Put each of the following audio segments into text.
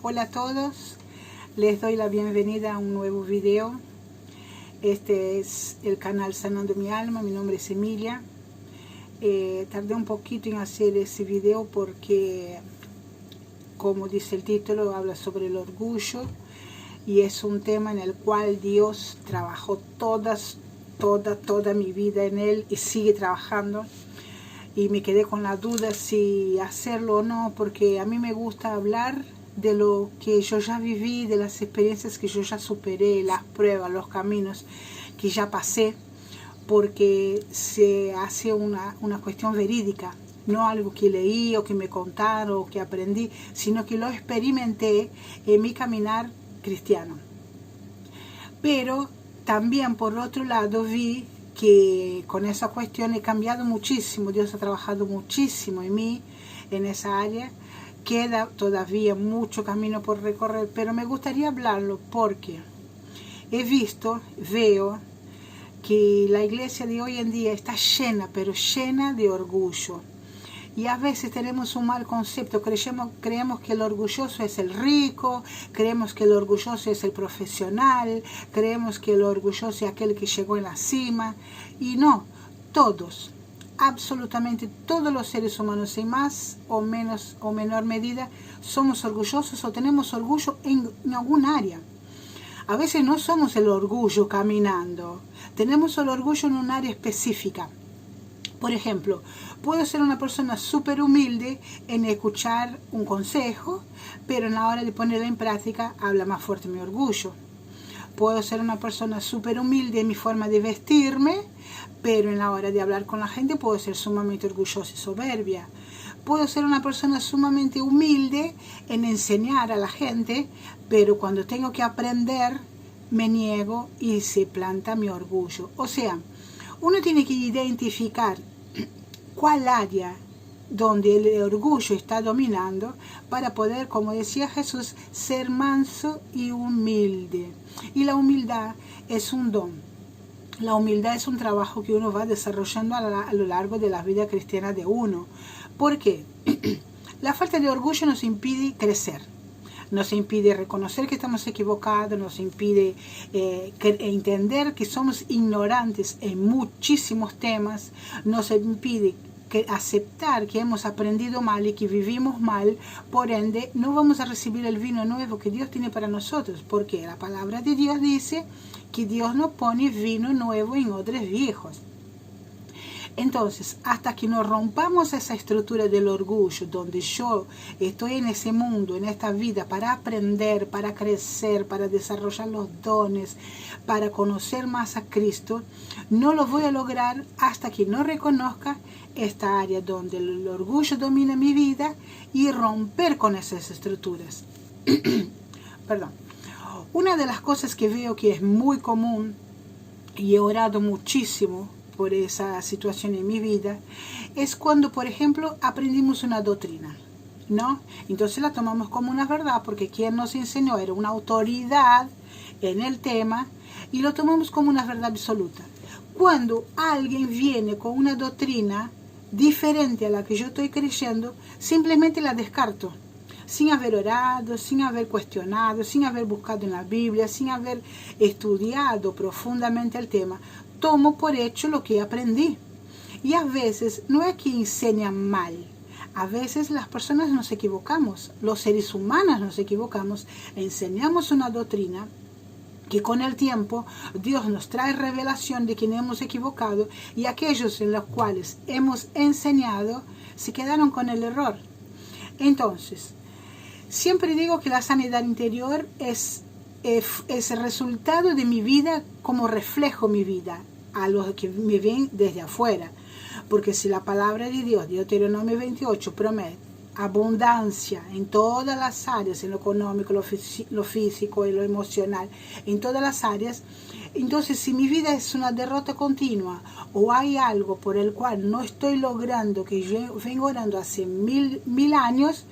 Hola a todos, les doy la bienvenida a un nuevo video. Este es el canal Sanando Mi Alma, mi nombre es Emilia. Tardé un poquito en hacer ese video porque, como dice el título, habla sobre el orgullo y es un tema en el cual Dios trabajó toda mi vida en él y sigue trabajando. Y me quedé con la duda si hacerlo o no, porque a mí me gusta hablar de lo que yo ya viví, de las experiencias que yo ya superé, las pruebas, los caminos que ya pasé, porque se hace una cuestión verídica, no algo que leí o que me contaron o que aprendí, sino que lo experimenté en mi caminar cristiano. Pero también por otro lado vi que con esa cuestión he cambiado muchísimo. Dios ha trabajado muchísimo en mí, en esa área. Queda todavía mucho camino por recorrer, pero me gustaría hablarlo porque veo que la iglesia de hoy en día está llena, pero llena de orgullo. Y a veces tenemos un mal concepto, creemos que el orgulloso es el rico, creemos que el orgulloso es el profesional, creemos que el orgulloso es aquel que llegó en la cima. Y no, todos, absolutamente todos los seres humanos, en más o menos o menor medida, somos orgullosos o tenemos orgullo en algún área. A veces no somos el orgullo caminando, tenemos el orgullo en un área específica. Por ejemplo, puedo ser una persona súper humilde en escuchar un consejo, pero en la hora de ponerlo en práctica habla más fuerte mi orgullo. Puedo ser una persona súper humilde en mi forma de vestirme, pero en la hora de hablar con la gente puedo ser sumamente orgullosa y soberbia. Puedo ser una persona sumamente humilde en enseñar a la gente, pero cuando tengo que aprender me niego y se planta mi orgullo. O sea, uno tiene que identificar cuál área donde el orgullo está dominando para poder, como decía Jesús, ser manso y humilde. Y la humildad es un don. La humildad es un trabajo que uno va desarrollando a lo largo de la vida cristiana de uno. ¿Por qué? La falta de orgullo nos impide crecer. Nos impide reconocer que estamos equivocados, nos impide entender que somos ignorantes en muchísimos temas, nos impide aceptar que hemos aprendido mal y que vivimos mal, por ende no vamos a recibir el vino nuevo que Dios tiene para nosotros, porque la palabra de Dios dice que Dios no pone vino nuevo en odres viejos. Entonces, hasta que nos rompamos esa estructura del orgullo, donde yo estoy en ese mundo, en esta vida, para aprender, para crecer, para desarrollar los dones, para conocer más a Cristo, no lo voy a lograr hasta que no reconozca esta área donde el orgullo domina mi vida y romper con esas estructuras. Perdón. Una de las cosas que veo que es muy común, y he orado muchísimo por esa situación en mi vida, es cuando, por ejemplo, aprendimos una doctrina, ¿no? Entonces la tomamos como una verdad porque quien nos enseñó era una autoridad en el tema y lo tomamos como una verdad absoluta. Cuando alguien viene con una doctrina diferente a la que yo estoy creyendo, simplemente la descarto, sin haber orado, sin haber cuestionado, sin haber buscado en la Biblia, sin haber estudiado profundamente el tema. Tomo por hecho lo que aprendí. Y a veces no es que enseñan mal. A veces las personas nos equivocamos. Los seres humanos nos equivocamos. Enseñamos una doctrina que con el tiempo Dios nos trae revelación de que nos hemos equivocado y aquellos en los cuales hemos enseñado se quedaron con el error. Entonces, siempre digo que la sanidad interior es el resultado de mi vida, como reflejo mi vida a los que me ven desde afuera. Porque si la palabra de Dios, Deuteronomio 28, promete abundancia en todas las áreas, en lo económico, lo físico y lo emocional, en todas las áreas, entonces si mi vida es una derrota continua o hay algo por el cual no estoy logrando, que yo vengo orando hace mil años,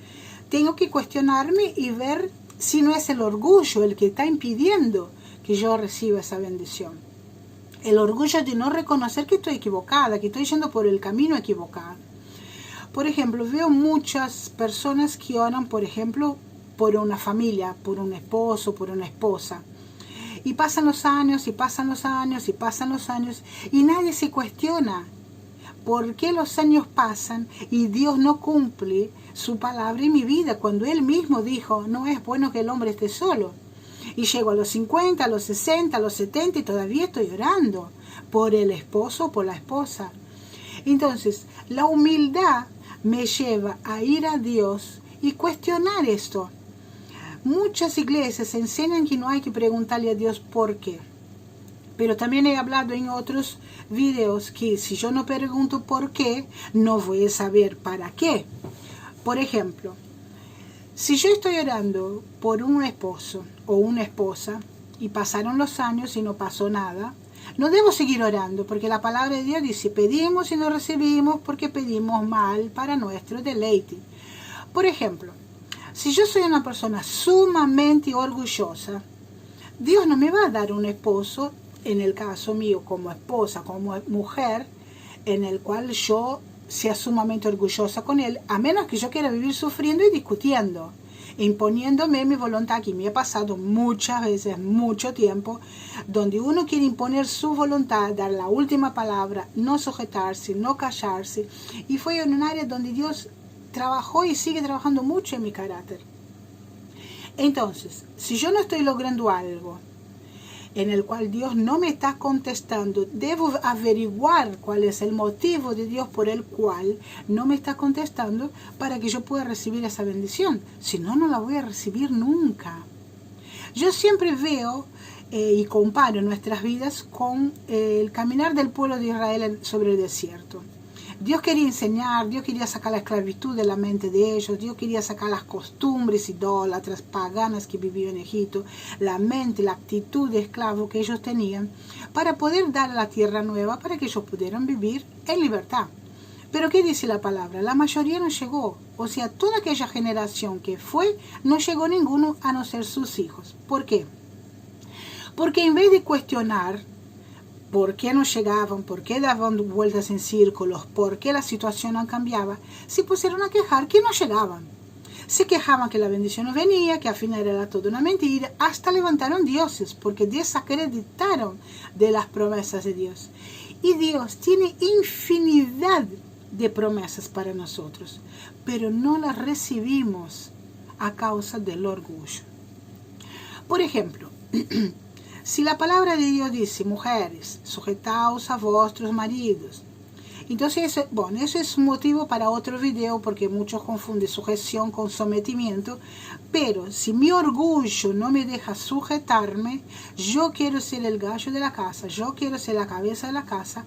tengo que cuestionarme y ver si no es el orgullo el que está impidiendo que yo reciba esa bendición. El orgullo de no reconocer que estoy equivocada, que estoy yendo por el camino equivocado. Por ejemplo, veo muchas personas que oran, por ejemplo, por una familia, por un esposo, por una esposa. Y pasan los años, y pasan los años, y pasan los años, y nadie se cuestiona por qué los años pasan y Dios no cumple su palabra en mi vida, cuando Él mismo dijo, no es bueno que el hombre esté solo. Y llego a los 50, a los 60, a los 70 y todavía estoy orando por el esposo o por la esposa. Entonces, la humildad me lleva a ir a Dios y cuestionar esto. Muchas iglesias enseñan que no hay que preguntarle a Dios por qué. Pero también he hablado en otros videos que si yo no pregunto por qué, no voy a saber para qué. Por ejemplo, si yo estoy orando por un esposo o una esposa y pasaron los años y no pasó nada, no debo seguir orando, porque la palabra de Dios dice, pedimos y no recibimos porque pedimos mal para nuestro deleite. Por ejemplo, si yo soy una persona sumamente orgullosa, Dios no me va a dar un esposo, en el caso mío como esposa, como mujer, en el cual yo sea sumamente orgullosa con él, a menos que yo quiera vivir sufriendo y discutiendo, imponiéndome mi voluntad, que me ha pasado muchas veces, mucho tiempo, donde uno quiere imponer su voluntad, dar la última palabra, no sujetarse, no callarse, y fue en un área donde Dios trabajó y sigue trabajando mucho en mi carácter. Entonces, si yo no estoy logrando algo en el cual Dios no me está contestando, debo averiguar cuál es el motivo de Dios por el cual no me está contestando para que yo pueda recibir esa bendición. Si no, no la voy a recibir nunca. Yo siempre veo y comparo nuestras vidas con el caminar del pueblo de Israel sobre el desierto. Dios quería enseñar, Dios quería sacar la esclavitud de la mente de ellos, Dios quería sacar las costumbres idólatras, paganas que vivían en Egipto, la mente, la actitud de esclavo que ellos tenían, para poder dar la tierra nueva, para que ellos pudieran vivir en libertad. Pero ¿qué dice la palabra? La mayoría no llegó, o sea, toda aquella generación que fue, no llegó ninguno a no ser sus hijos. ¿Por qué? Porque en vez de cuestionar por qué no llegaban, por qué daban vueltas en círculos, por qué la situación no cambiaba, se pusieron a quejar que no llegaban. Se quejaban que la bendición no venía, que al final era toda una mentira, hasta levantaron dioses, porque desacreditaron de las promesas de Dios. Y Dios tiene infinidad de promesas para nosotros, pero no las recibimos a causa del orgullo. Por ejemplo, si la palabra de Dios dice, mujeres, sujetaos a vuestros maridos, entonces, eso es un motivo para otro video, porque muchos confunden sujeción con sometimiento, pero si mi orgullo no me deja sujetarme, yo quiero ser el gallo de la casa, yo quiero ser la cabeza de la casa,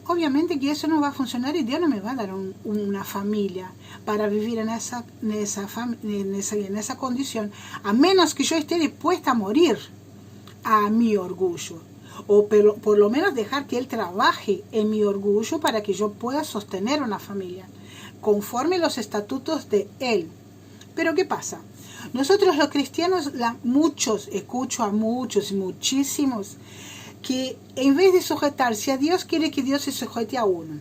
obviamente que eso no va a funcionar y Dios no me va a dar una familia para vivir en esa condición, a menos que yo esté dispuesta a morir a mi orgullo, o por lo menos dejar que Él trabaje en mi orgullo para que yo pueda sostener una familia conforme los estatutos de Él. Pero ¿qué pasa? Nosotros los cristianos, escucho a muchísimos, que en vez de sujetarse a Dios, quiere que Dios se sujete a uno.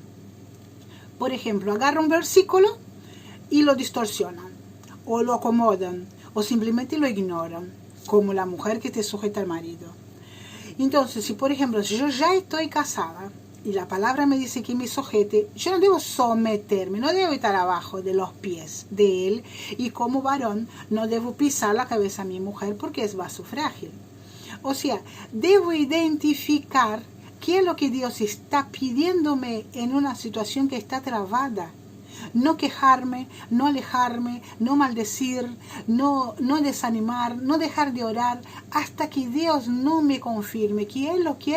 Por ejemplo, agarra un versículo y lo distorsionan, o lo acomodan, o simplemente lo ignoran, como la mujer que te sujeta al marido. Entonces, si por ejemplo, si yo ya estoy casada y la palabra me dice que me sujete, yo no debo someterme, no debo estar abajo de los pies de él, y como varón no debo pisar la cabeza a mi mujer porque es vaso frágil. O sea, debo identificar qué es lo que Dios está pidiéndome en una situación que está trabada. No quejarme, no alejarme, no maldecir, no desanimar, no dejar de orar hasta que Dios no me confirme que es lo que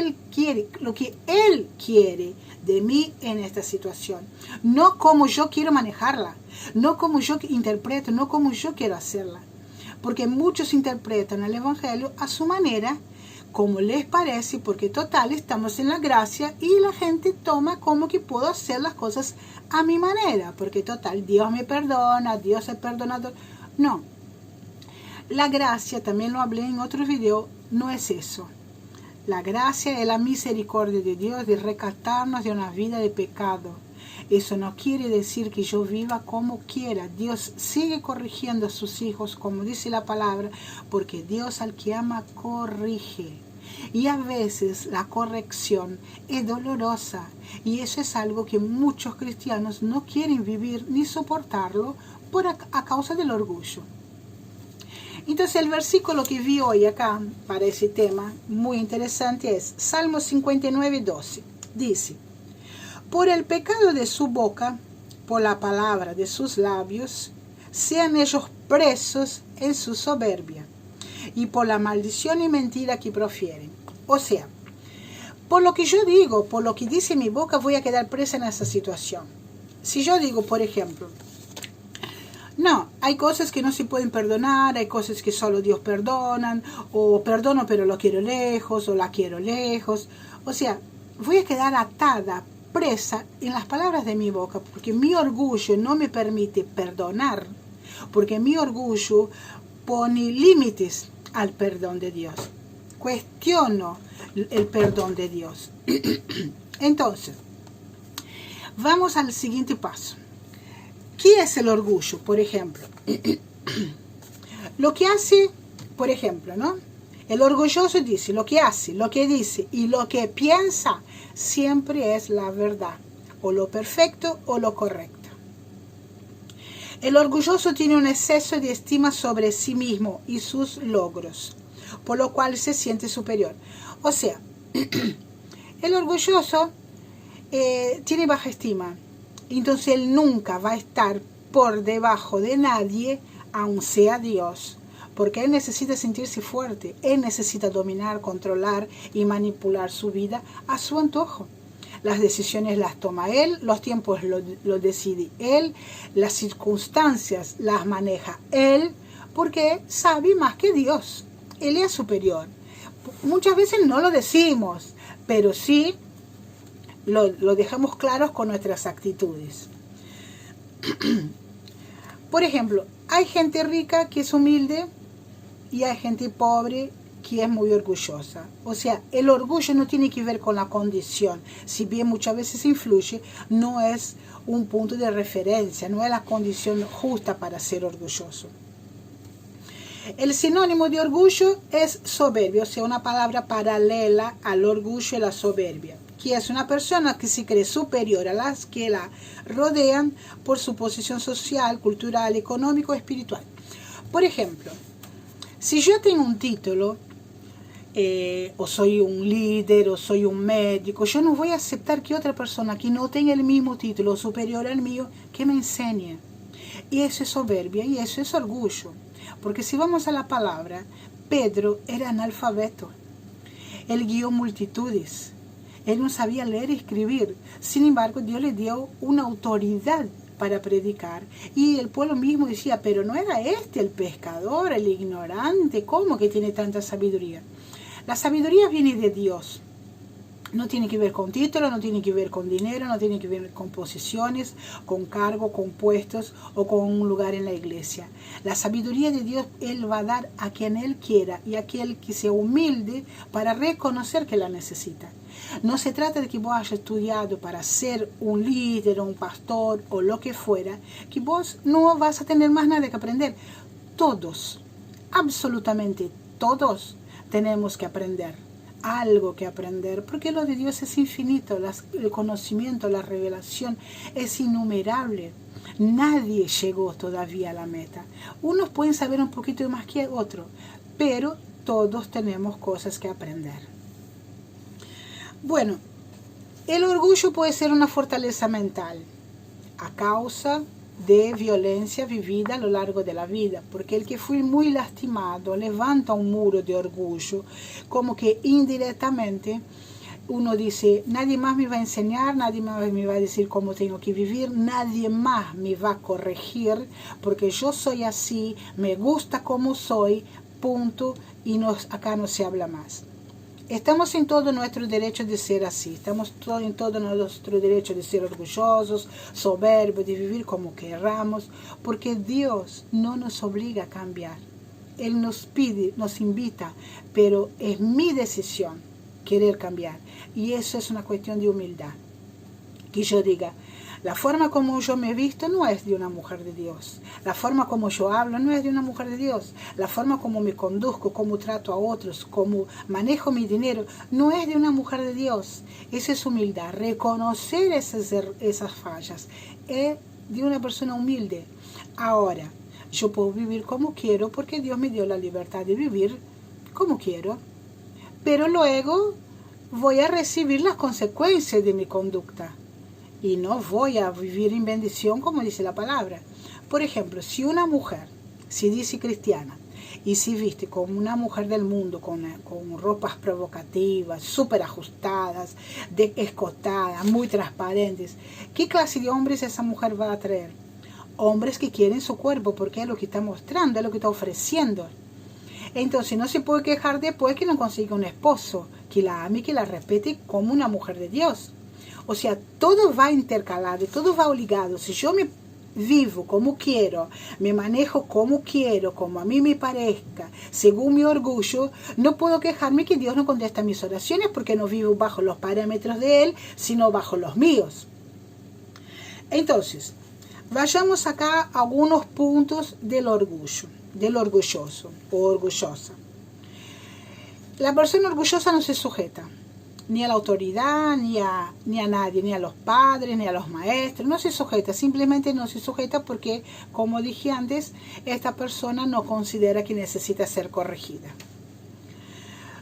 Él quiere de mí en esta situación. No como yo quiero manejarla, no como yo interpreto, no como yo quiero hacerla. Porque muchos interpretan el Evangelio a su manera, como les parece, porque total estamos en la gracia y la gente toma como que puedo hacer las cosas a mi manera, porque total Dios me perdona, Dios es perdonador. No, la gracia, también lo hablé en otro video, no es eso. La gracia es la misericordia de Dios de rescatarnos de una vida de pecado. Eso no quiere decir que yo viva como quiera. Dios sigue corrigiendo a sus hijos, como dice la palabra, porque Dios al que ama corrige. Y a veces la corrección es dolorosa, y eso es algo que muchos cristianos no quieren vivir ni soportarlo a causa del orgullo. Entonces el versículo que vi hoy acá para ese tema, muy interesante, es Salmo 59, 12. Dice: por el pecado de su boca, por la palabra de sus labios, sean ellos presos en su soberbia, y por la maldición y mentira que profieren. O sea, por lo que yo digo, por lo que dice mi boca, voy a quedar presa en esa situación. Si yo digo, por ejemplo, no, hay cosas que no se pueden perdonar, hay cosas que solo Dios perdonan, o perdono pero lo quiero lejos, o la quiero lejos. O sea, voy a quedar atada, presa en las palabras de mi boca, porque mi orgullo no me permite perdonar, porque mi orgullo pone límites al perdón de Dios. Cuestiono el perdón de Dios. Entonces, vamos al siguiente paso. ¿Qué es el orgullo, por ejemplo? Lo que hace, por ejemplo, ¿no? El orgulloso dice, lo que hace, lo que dice y lo que piensa siempre es la verdad, o lo perfecto o lo correcto. El orgulloso tiene un exceso de estima sobre sí mismo y sus logros, por lo cual se siente superior. O sea, el orgulloso tiene baja estima. Entonces él nunca va a estar por debajo de nadie, aun sea Dios, porque él necesita sentirse fuerte, él necesita dominar, controlar y manipular su vida a su antojo. Las decisiones las toma él, los tiempos lo decide él, las circunstancias las maneja él, porque sabe más que Dios, él es superior. Muchas veces no lo decimos, pero sí lo dejamos claros con nuestras actitudes. Por ejemplo, hay gente rica que es humilde y hay gente pobre que es muy orgullosa. O sea, el orgullo no tiene que ver con la condición. Si bien muchas veces influye, no es un punto de referencia, no es la condición justa para ser orgulloso. El sinónimo de orgullo es soberbio, o sea, una palabra paralela al orgullo y la soberbia, que es una persona que se cree superior a las que la rodean por su posición social, cultural, económico, espiritual. Por ejemplo, si yo tengo un título, o soy un líder, o soy un médico, yo no voy a aceptar que otra persona que no tenga el mismo título superior al mío, que me enseñe. Y eso es soberbia y eso es orgullo. Porque si vamos a la palabra, Pedro era analfabeto. Él guió multitudes. Él no sabía leer y escribir. Sin embargo, Dios le dio una autoridad para predicar. Y el pueblo mismo decía, pero no era este el pescador, el ignorante, ¿cómo que tiene tanta sabiduría? La sabiduría viene de Dios. No tiene que ver con título, no tiene que ver con dinero, no tiene que ver con posiciones, con cargo, con puestos o con un lugar en la iglesia. La sabiduría de Dios Él va a dar a quien Él quiera y a aquel que sea humilde para reconocer que la necesita. No se trata de que vos hayas estudiado para ser un líder o un pastor o lo que fuera, que vos no vas a tener más nada que aprender. Todos, absolutamente todos, tenemos que aprender. Algo que aprender, porque lo de Dios es infinito, el conocimiento, la revelación es innumerable. Nadie llegó todavía a la meta. Unos pueden saber un poquito más que otros, pero todos tenemos cosas que aprender. Bueno, el orgullo puede ser una fortaleza mental a causa de violencia vivida a lo largo de la vida, porque el que fue muy lastimado levanta un muro de orgullo, como que indirectamente uno dice, nadie más me va a enseñar, nadie más me va a decir cómo tengo que vivir, nadie más me va a corregir, porque yo soy así, me gusta como soy, punto, y acá no se habla más. Estamos en todo nuestro derecho de ser así, estamos en todo nuestro derecho de ser orgullosos, soberbios, de vivir como querramos, porque Dios no nos obliga a cambiar. Él nos pide, nos invita, pero es mi decisión querer cambiar. Y eso es una cuestión de humildad. Que yo diga, La forma como yo me visto no es de una mujer de Dios. La forma como yo hablo no es de una mujer de Dios. La forma como me conduzco, cómo trato a otros, cómo manejo mi dinero, no es de una mujer de Dios. Eso es humildad. Reconocer esas fallas es de una persona humilde. Ahora, yo puedo vivir como quiero porque Dios me dio la libertad de vivir como quiero. Pero luego voy a recibir las consecuencias de mi conducta. Y no voy a vivir en bendición como dice la palabra. Por ejemplo, si una mujer se dice cristiana y se viste como una mujer del mundo, con ropas provocativas, súper ajustadas, escotadas, muy transparentes, ¿qué clase de hombres esa mujer va a atraer? Hombres que quieren su cuerpo porque es lo que está mostrando, es lo que está ofreciendo. Entonces no se puede quejar después que no consiga un esposo que la ame y que la respete como una mujer de Dios. O sea, todo va intercalado, todo va ligado. Si yo me vivo como quiero, me manejo como quiero, como a mí me parezca, según mi orgullo, no puedo quejarme que Dios no contesta mis oraciones porque no vivo bajo los parámetros de Él, sino bajo los míos. Entonces, vayamos acá a algunos puntos del orgullo, del orgulloso o orgullosa. La persona orgullosa no se sujeta ni a la autoridad, ni a nadie, ni a los padres, ni a los maestros, no se sujeta, simplemente no se sujeta porque, como dije antes, esta persona no considera que necesita ser corregida.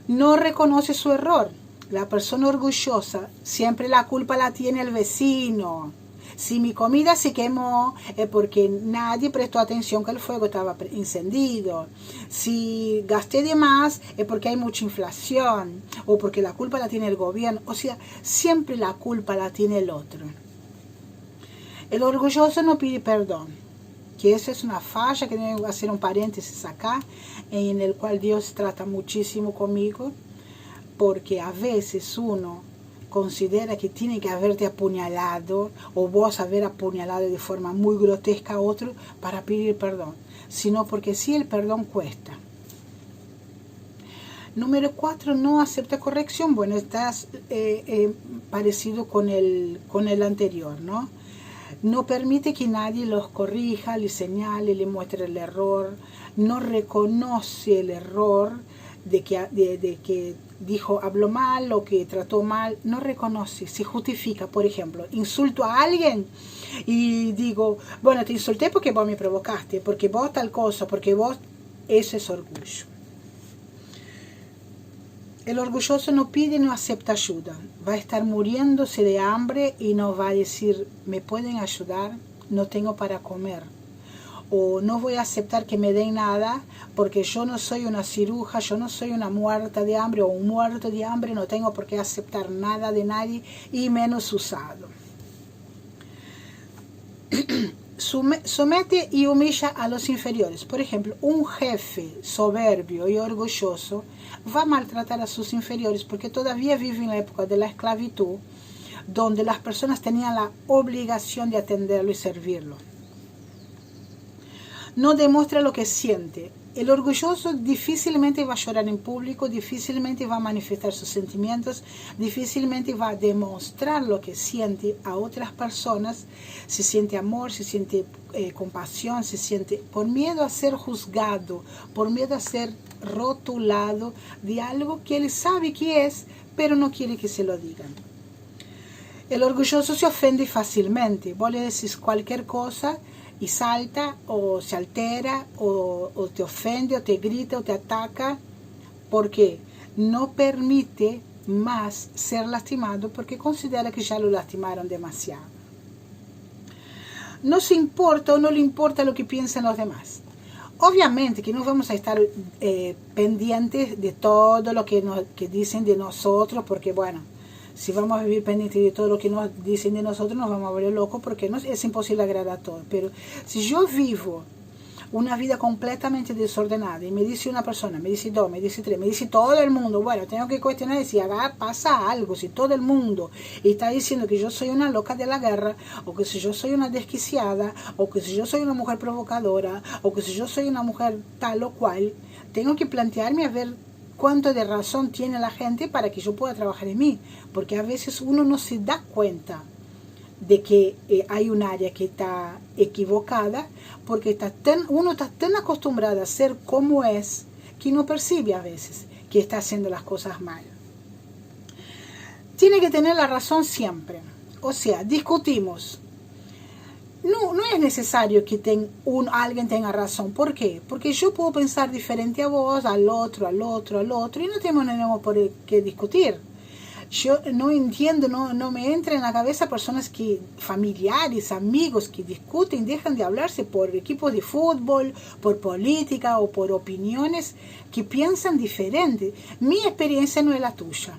No reconoce su error. La persona orgullosa siempre la culpa la tiene el vecino. Si mi comida se quemó es porque nadie prestó atención que el fuego estaba encendido. Si gasté de más es porque hay mucha inflación o porque la culpa la tiene el gobierno. O sea, siempre la culpa la tiene el otro. El orgulloso no pide perdón, que eso es una falla que tengo que hacer un paréntesis acá, en el cual Dios trata muchísimo conmigo, porque a veces uno considera que tiene que haberte apuñalado o vos haber apuñalado de forma muy grotesca a otro para pedir perdón, sino porque sí, el perdón cuesta. Número 4, no acepta corrección. Bueno, estás parecido con el anterior, ¿no? No permite que nadie los corrija, le señale, le muestre el error, no reconoce el error de que habló mal o que trató mal, no reconoce, se justifica. Por ejemplo, insulto a alguien y digo, bueno, te insulté porque vos me provocaste, porque vos tal cosa, porque vos, eso es orgullo. El orgulloso no pide, no acepta ayuda, va a estar muriéndose de hambre y no va a decir, ¿me pueden ayudar? No tengo para comer. O no voy a aceptar que me den nada porque yo no soy una ciruja, yo no soy una muerta de hambre o un muerto de hambre, no tengo por qué aceptar nada de nadie y menos usado. Somete y humilla a los inferiores. Por ejemplo, un jefe soberbio y orgulloso va a maltratar a sus inferiores porque todavía vive en la época de la esclavitud, donde las personas tenían la obligación de atenderlo y servirlo. No demuestra lo que siente. El orgulloso difícilmente va a llorar en público, difícilmente va a manifestar sus sentimientos, difícilmente va a demostrar lo que siente a otras personas. Se siente amor, se siente compasión, se siente por miedo a ser juzgado, por miedo a ser rotulado de algo que él sabe que es, pero no quiere que se lo digan. El orgulloso se ofende fácilmente. Vos le decís cualquier cosa y salta o se altera o te ofende o te grita o te ataca porque no permite más ser lastimado porque considera que ya lo lastimaron demasiado. No se importa o no le importa lo que piensan los demás. Obviamente que no vamos a estar pendientes de todo lo que dicen de nosotros porque bueno, si vamos a vivir pendientes de todo lo que nos dicen de nosotros, nos vamos a volver locos porque es imposible agradar a todos. Pero si yo vivo una vida completamente desordenada y me dice una persona, me dice dos, me dice tres, me dice todo el mundo, bueno, tengo que cuestionar si acá pasa algo, si todo el mundo está diciendo que yo soy una loca de la guerra, o que si yo soy una desquiciada, o que si yo soy una mujer provocadora, o que si yo soy una mujer tal o cual, tengo que plantearme a ver cuánto de razón tiene la gente para que yo pueda trabajar en mí, porque a veces uno no se da cuenta de que hay un área que está equivocada, porque uno está tan acostumbrado a ser como es, que no percibe a veces que está haciendo las cosas mal. Tiene que tener la razón siempre. O sea, discutimos. No es necesario que alguien tenga razón. ¿Por qué? Porque yo puedo pensar diferente a vos, al otro, y no tenemos por qué discutir. Yo no entiendo, no me entra en la cabeza personas familiares, amigos que discuten, dejan de hablarse por equipos de fútbol, por política o por opiniones que piensan diferente. Mi experiencia no es la tuya.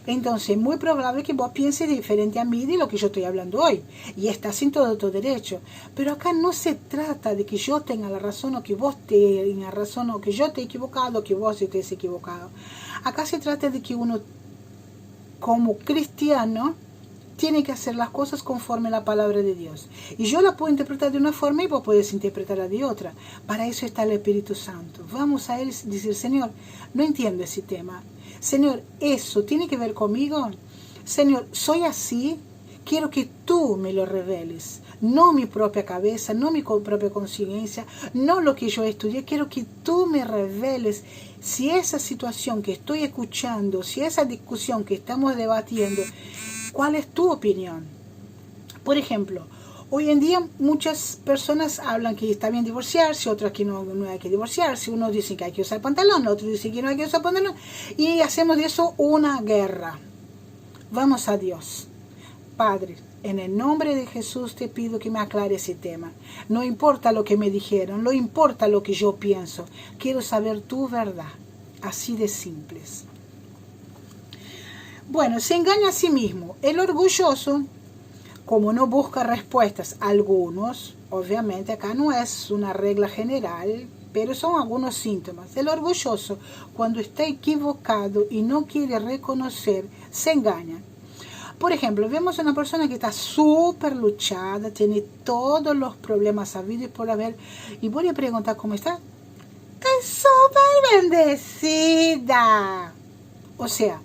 Entonces es muy probable que vos pienses diferente a mí de lo que yo estoy hablando hoy. Y estás en todo tu derecho. Pero acá no se trata de que yo tenga la razón o que vos tengas razón o que yo esté equivocado o que vos estés equivocado. Acá se trata de que uno, como cristiano, tiene que hacer las cosas conforme a la palabra de Dios. Y yo la puedo interpretar de una forma y vos podés interpretarla de otra. Para eso está el Espíritu Santo. Vamos a Él y decir: Señor, no entiendo ese tema. Señor, ¿eso tiene que ver conmigo? Señor, ¿soy así? Quiero que tú me lo reveles. No mi propia cabeza, no mi propia conciencia, no lo que yo estudié. Quiero que tú me reveles si esa situación que estoy escuchando, si esa discusión que estamos debatiendo, ¿cuál es tu opinión? Por ejemplo, hoy en día muchas personas hablan que está bien divorciarse, otras que no hay que divorciarse. Unos dicen que hay que usar pantalón, otros dicen que no hay que usar pantalón. Y hacemos de eso una guerra. Vamos a Dios. Padre, en el nombre de Jesús te pido que me aclare ese tema. No importa lo que me dijeron, no importa lo que yo pienso. Quiero saber tu verdad. Así de simples. Bueno, se engaña a sí mismo. El orgulloso, como no busca respuestas, algunos, obviamente acá no es una regla general, pero son algunos síntomas. El orgulloso, cuando está equivocado y no quiere reconocer, se engaña. Por ejemplo, vemos a una persona que está súper luchada, tiene todos los problemas habidos y por haber, y voy a preguntar cómo está. ¡Está súper bendecida! O sea,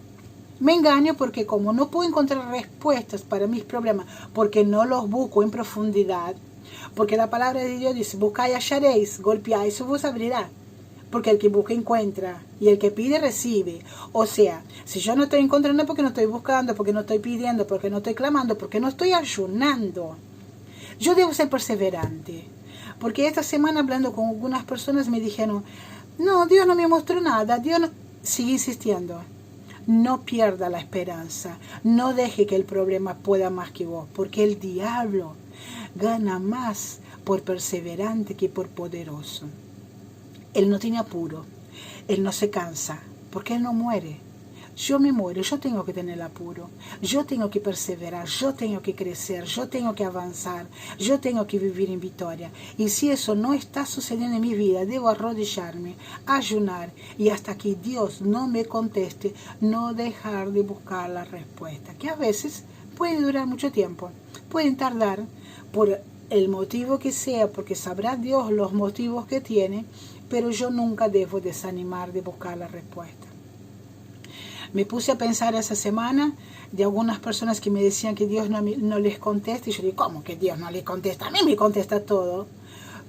me engaño porque como no puedo encontrar respuestas para mis problemas, porque no los busco en profundidad, porque la palabra de Dios dice: buscáis y hallaréis, golpeáis y vos abrirá. Porque el que busca encuentra y el que pide recibe. O sea, si yo no estoy encontrando, porque no estoy buscando, porque no estoy pidiendo, porque no estoy clamando, porque no estoy ayunando, yo debo ser perseverante. Porque esta semana, hablando con algunas personas, me dijeron: no, Dios no me mostró nada. Dios no... Sigue insistiendo. No pierda la esperanza. No deje que el problema pueda más que vos, porque el diablo gana más por perseverante que por poderoso. Él no tiene apuro, Él no se cansa, porque Él no muere. Yo me muero, yo tengo que tener apuro, yo tengo que perseverar, yo tengo que crecer, yo tengo que avanzar, yo tengo que vivir en victoria. Y si eso no está sucediendo en mi vida, debo arrodillarme, ayunar, y hasta que Dios no me conteste, no dejar de buscar la respuesta, que a veces puede durar mucho tiempo, pueden tardar por el motivo que sea, porque sabrá Dios los motivos que tiene, pero yo nunca debo desanimar de buscar la respuesta. Me puse a pensar esa semana de algunas personas que me decían que Dios no les contesta, y yo digo: ¿cómo que Dios no les contesta? A mí me contesta todo.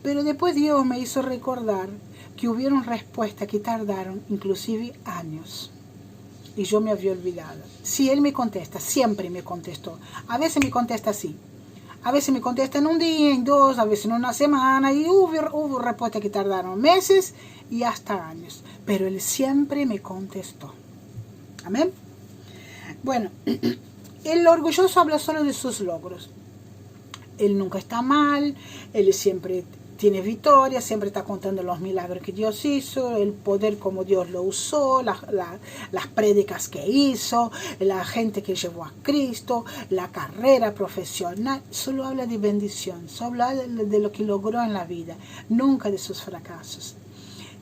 Pero después Dios me hizo recordar que hubieron respuestas que tardaron inclusive años. Y yo me había olvidado. Si Él me contesta, siempre me contestó. A veces me contesta así. A veces me contesta en un día, en dos, a veces en una semana, y hubo respuestas que tardaron meses y hasta años. Pero Él siempre me contestó. Amén. Bueno, el orgulloso habla solo de sus logros. Él nunca está mal, Él siempre tiene victoria, siempre está contando los milagros que Dios hizo, el poder como Dios lo usó, las prédicas que hizo, la gente que llevó a Cristo, la carrera profesional. Solo habla de bendición, solo habla de lo que logró en la vida, nunca de sus fracasos.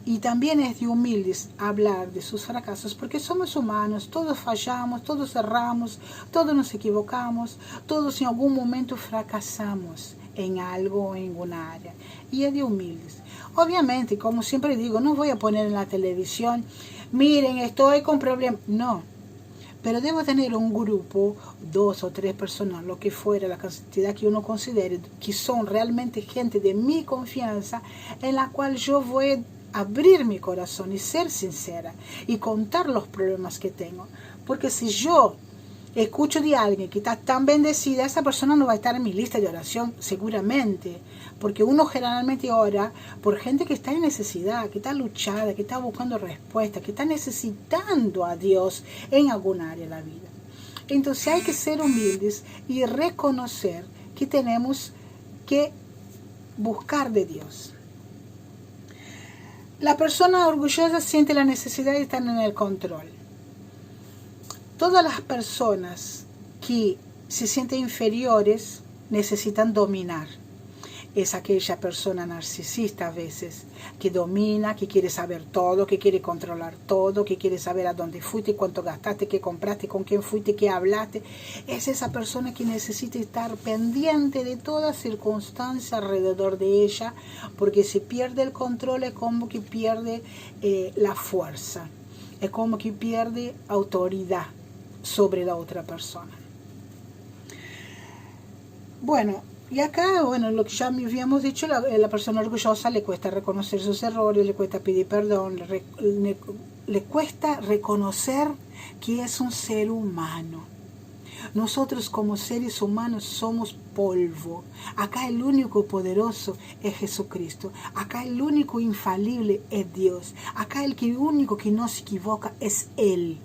Y también es de humildes hablar de sus fracasos, porque somos humanos, todos fallamos, todos erramos, todos nos equivocamos, todos en algún momento fracasamos en algo o en una área. Y es de humildes. Obviamente, como siempre digo, no voy a poner en la televisión: miren, estoy con problemas. No. pero debo tener un grupo, 2 o 3 personas, lo que fuera, la cantidad que uno considere, que son realmente gente de mi confianza, en la cual yo voy a abrir mi corazón y ser sincera y contar los problemas que tengo. Porque si yo escucho de alguien que está tan bendecida, esa persona no va a estar en mi lista de oración seguramente, porque uno generalmente ora por gente que está en necesidad, que está luchada, que está buscando respuestas, que está necesitando a Dios en algún área de la vida. Entonces hay que ser humildes y reconocer que tenemos que buscar de Dios. La persona orgullosa siente la necesidad de estar en el control. Todas las personas que se sienten inferiores necesitan dominar. Es aquella persona narcisista a veces, que domina, que quiere saber todo, que quiere controlar todo, que quiere saber a dónde fuiste, cuánto gastaste, qué compraste, con quién fuiste, qué hablaste. Es esa persona que necesita estar pendiente de toda circunstancia alrededor de ella, porque si pierde el control es como que pierde la fuerza, es como que pierde autoridad sobre la otra persona. Bueno, y acá, bueno, lo que ya habíamos dicho, la persona orgullosa le cuesta reconocer sus errores, le cuesta pedir perdón, le cuesta reconocer que es un ser humano. Nosotros como seres humanos somos polvo. Acá el único poderoso es Jesucristo. Acá el único infalible es Dios. Acá el único que no se equivoca es Él.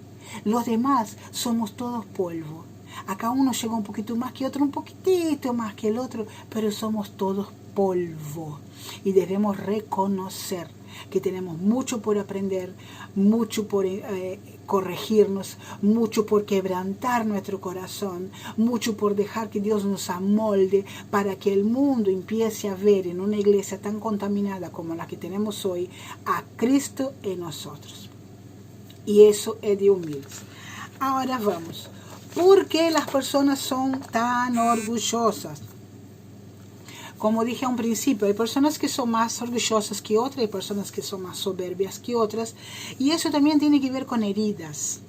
Los demás somos todos polvo. Acá uno llega un poquito más que otro, un poquitito más que el otro, pero somos todos polvo. Y debemos reconocer que tenemos mucho por aprender, mucho por corregirnos, mucho por quebrantar nuestro corazón, mucho por dejar que Dios nos amolde para que el mundo empiece a ver en una iglesia tan contaminada como la que tenemos hoy a Cristo en nosotros. Y eso es de humildes. Ahora vamos. ¿Por qué las personas son tan orgullosas? Como dije a un principio, hay personas que son más orgullosas que otras, hay personas que son más soberbias que otras, y eso también tiene que ver con heridas,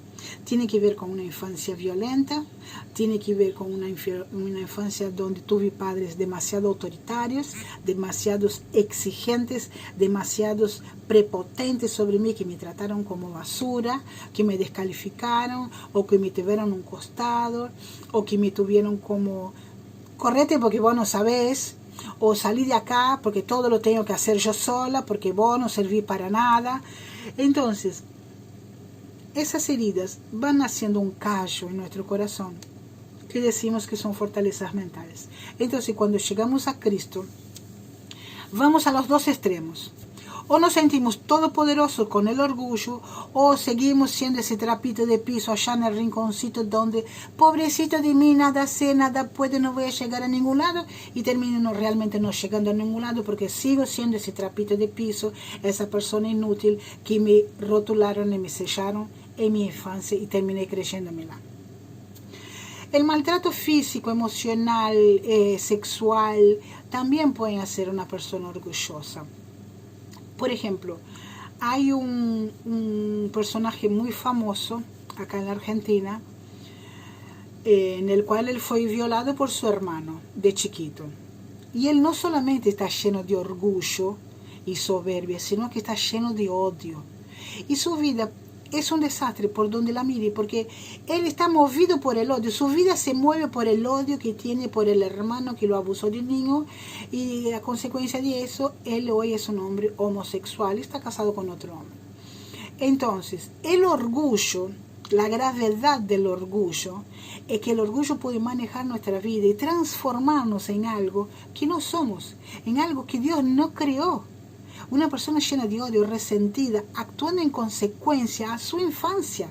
tiene que ver con una infancia violenta, tiene que ver con una infancia donde tuve padres demasiado autoritarios, demasiados exigentes, demasiados prepotentes sobre mí, que me trataron como basura, que me descalificaron, o que me tuvieron un costado, o que me tuvieron como, correte porque vos no sabés, o salí de acá porque todo lo tengo que hacer yo sola, porque vos no servís para nada. Entonces, esas heridas van haciendo un callo en nuestro corazón, que decimos que son fortalezas mentales. Entonces, cuando llegamos a Cristo, vamos a los dos extremos. O nos sentimos todopoderosos con el orgullo, o seguimos siendo ese trapito de piso allá en el rinconcito donde, pobrecito de mí, nada sé, nada puedo, no voy a llegar a ningún lado, y termino realmente no llegando a ningún lado porque sigo siendo ese trapito de piso, esa persona inútil que me rotularon y me sellaron en mi infancia y terminé creyéndomela. El maltrato físico, emocional, sexual, también puede hacer una persona orgullosa. Por ejemplo, hay un personaje muy famoso acá en la Argentina, en el cual él fue violado por su hermano de chiquito. Y él no solamente está lleno de orgullo y soberbia, sino que está lleno de odio. Y su vida es un desastre por donde la mire, porque él está movido por el odio. Su vida se mueve por el odio que tiene por el hermano que lo abusó de niño, y a consecuencia de eso, él hoy es un hombre homosexual y está casado con otro hombre. Entonces, el orgullo, la gravedad del orgullo, es que el orgullo puede manejar nuestra vida y transformarnos en algo que no somos, en algo que Dios no creó. Una persona llena de odio, resentida, actuando en consecuencia a su infancia.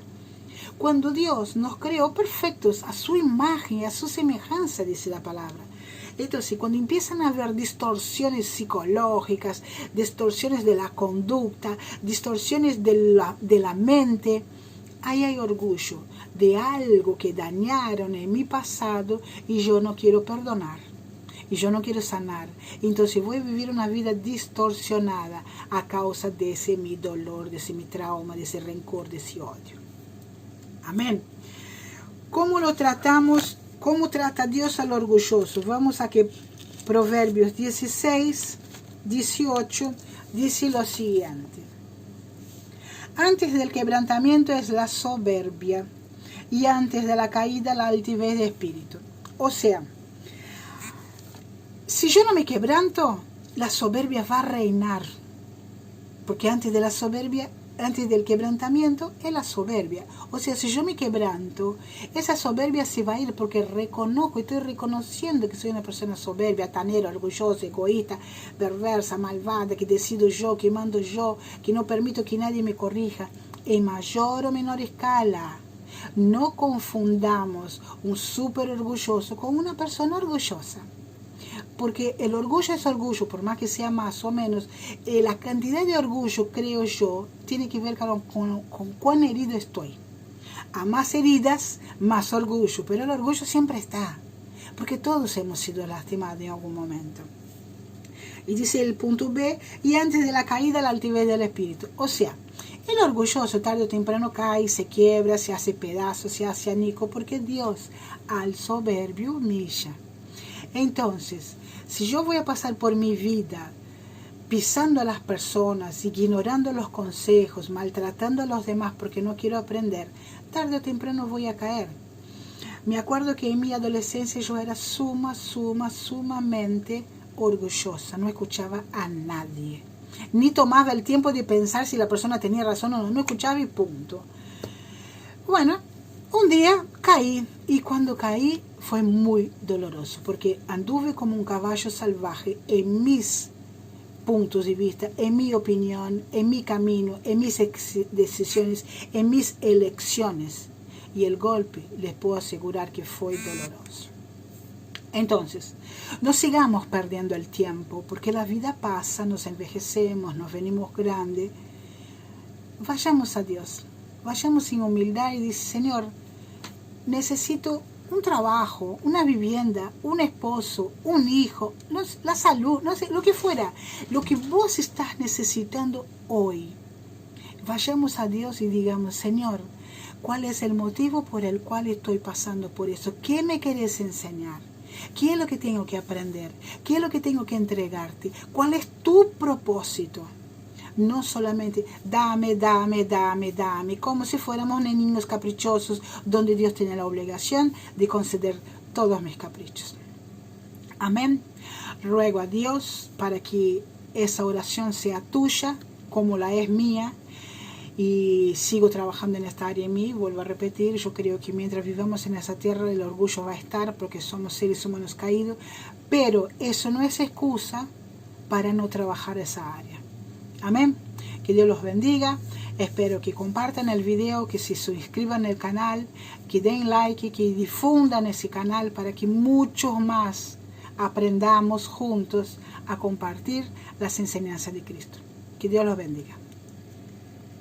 Cuando Dios nos creó perfectos a su imagen y a su semejanza, dice la palabra. Entonces, cuando empiezan a haber distorsiones psicológicas, distorsiones de la conducta, distorsiones de la mente, ahí hay orgullo de algo que dañaron en mi pasado y yo no quiero perdonar. Y yo no quiero sanar. Entonces voy a vivir una vida distorsionada a causa de ese mi dolor, de ese mi trauma, de ese rencor, de ese odio. Amén. ¿Cómo lo tratamos? ¿Cómo trata Dios al orgulloso? Vamos a que Proverbios 16, 18 dice lo siguiente. Antes del quebrantamiento es la soberbia, y antes de la caída la altivez de espíritu. O sea, si yo no me quebranto, la soberbia va a reinar. Porque antes de la soberbia, antes del quebrantamiento, es la soberbia. O sea, si yo me quebranto, esa soberbia se va a ir porque reconozco, estoy reconociendo que soy una persona soberbia, tanera, orgullosa, egoísta, perversa, malvada, que decido yo, que mando yo, que no permito que nadie me corrija. En mayor o menor escala. No confundamos un súper orgulloso con una persona orgullosa. Porque el orgullo es orgullo, por más que sea más o menos. La cantidad de orgullo, creo yo, tiene que ver con cuán herido estoy. A más heridas, más orgullo. Pero el orgullo siempre está. Porque todos hemos sido lastimados en algún momento. Y dice el punto B, y antes de la caída la altivez del espíritu. O sea, el orgulloso tarde o temprano cae, se quiebra, se hace pedazos, se hace añico, porque Dios al soberbio humilla. Entonces, si yo voy a pasar por mi vida pisando a las personas, ignorando los consejos, maltratando a los demás porque no quiero aprender, tarde o temprano voy a caer. Me acuerdo que en mi adolescencia yo era sumamente orgullosa, no escuchaba a nadie. Ni tomaba el tiempo de pensar si la persona tenía razón o no, no escuchaba y punto. Bueno, un día caí, y cuando caí fue muy doloroso, porque anduve como un caballo salvaje en mis puntos de vista, en mi opinión, en mi camino, en mis decisiones, en mis elecciones. Y el golpe, les puedo asegurar que fue doloroso. Entonces, no sigamos perdiendo el tiempo, porque la vida pasa, nos envejecemos, nos venimos grandes. Vayamos a Dios, vayamos sin humildad y dice, Señor, necesito un trabajo, una vivienda, un esposo, un hijo, la salud, no sé, lo que fuera, lo que vos estás necesitando hoy. Vayamos a Dios y digamos, Señor, ¿cuál es el motivo por el cual estoy pasando por eso? ¿Qué me querés enseñar? ¿Qué es lo que tengo que aprender? ¿Qué es lo que tengo que entregarte? ¿Cuál es tu propósito? No solamente dame, como si fuéramos niños caprichosos, donde Dios tiene la obligación de conceder todos mis caprichos. Amén. Ruego a Dios para que esa oración sea tuya, como la es mía, y sigo trabajando en esta área en mí. Vuelvo a repetir, yo creo que mientras vivamos en esa tierra el orgullo va a estar, porque somos seres humanos caídos, pero eso no es excusa para no trabajar esa área. Amén. Que Dios los bendiga. Espero que compartan el video, que se suscriban al canal, que den like y que difundan ese canal para que muchos más aprendamos juntos a compartir las enseñanzas de Cristo. Que Dios los bendiga.